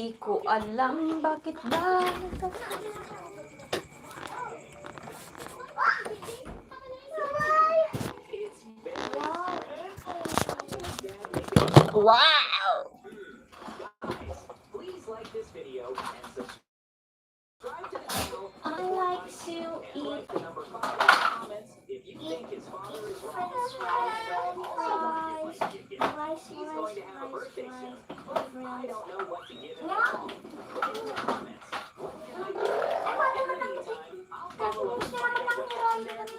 Di ko alam bakit ba. Wow! Please like this video and subscribe to the channel. I like to eat Like the number 5 in the comments if you think his father is wrong. fries. He's going to have a birthday soon, but I don't know what to give him. Put it in the comments. What can I do? In the meantime, I'll follow up with my request.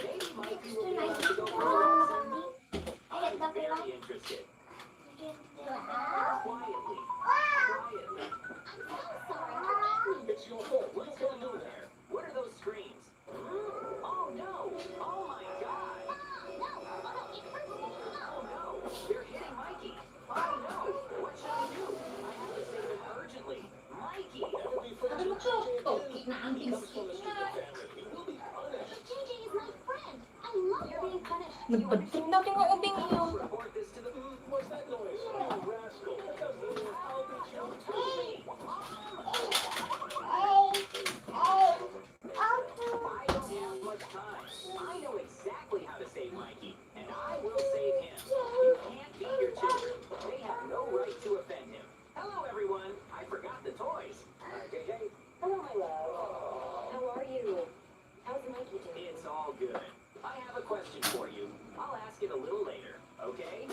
Maybe Mikey will be able to go for a run. I'm very interested. Quietly. It's your fault. What's going on there? What are those screams? Oh no! Oh my god! Oh no! They're hitting Mikey! Oh no! What should I do? I have to save him urgently. Mikey! Ano mo to? Toki na ang bisita. Nagbadtog natin ang ubing iyo. Report this to the... What's that noise? Oh, rascal. That doesn't mean I'll be killed too. I don't have much time. I know exactly how to save Mikey, and I will save him. You can't beat your children. They have no right to offend him. Hello, everyone. I forgot the toys. JJ? Hello, my love. How are you? How's Mikey doing? It's all good. I have a question for you. I'll ask it a little later, okay?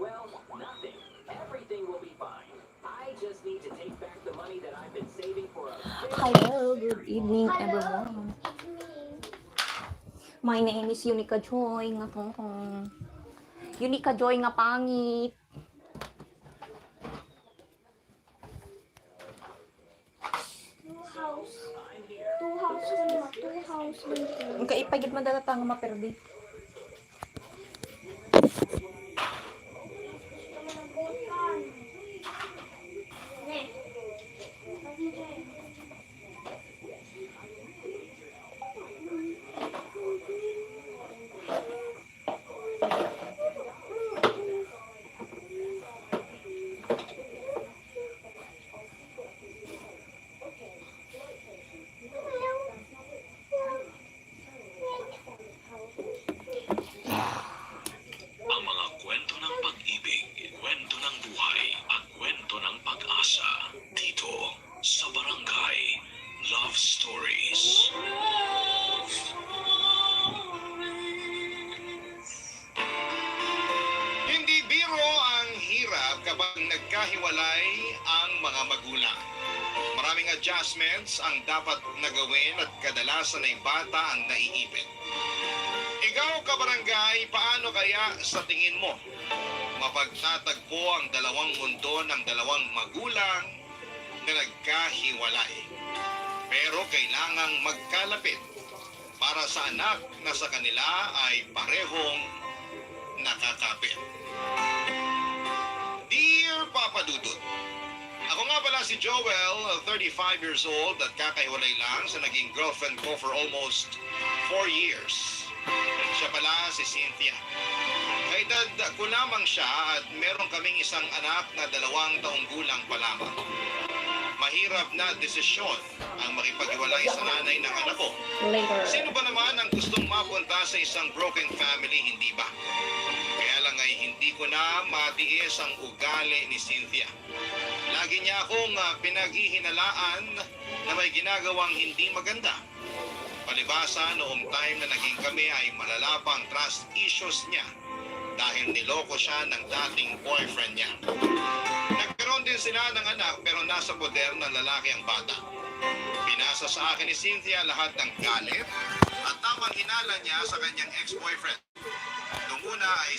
Well, nothing. Everything will be fine. I just need to take back the money that I've been saving for a Hello, good evening everyone. My name is Unica Joy nga tong. Unica Joy nga pangit. Two house. Ang kaipagit madalata nga maperdi. Ang mga kwento ng pag-ibig, kwento ng buhay, at kwento ng pag-asa dito sa Barangay Love Stories. Hindi biro ang hirap kapag nagkahiwalay ang mga magulang. Maraming adjustments ang dapat nagawin at kadalasan ay bata ang naiipit. Ikaw, kabarangay, paano kaya sa tingin mo mapagtatagpo ang dalawang mundo ng dalawang magulang na nagkahiwalay? Pero kailangang magkalapit para sa anak na sa kanila ay parehong nakakapit. Dear Papa Dudut, ako nga pala si Joel, 35 years old at kakahiwalay lang sa naging girlfriend ko for almost 4 years. Siya pala si Cynthia. Kaedad ko lamang siya at meron kaming isang anak na 2 taong gulang pa lamang. Mahirap na desisyon ang makipaghiwalay sa nanay ng anak ko. Later. Sino ba naman ang gustong mapunta sa isang broken family, hindi ba? Kaya lang ay hindi ko na matiis ang ugali ni Cynthia. Lagi niya akong pinaghihinalaan na may ginagawang hindi maganda. Palibasa, noong time na naging kami ay malalapang trust issues niya dahil niloko siya ng dating boyfriend niya. Nagkaroon din sila ng anak pero nasa poder ng lalaki ang bata. Pinasa sa akin ni Cynthia lahat ng galit at tamang hinala niya sa kanyang ex-boyfriend. Noong una ay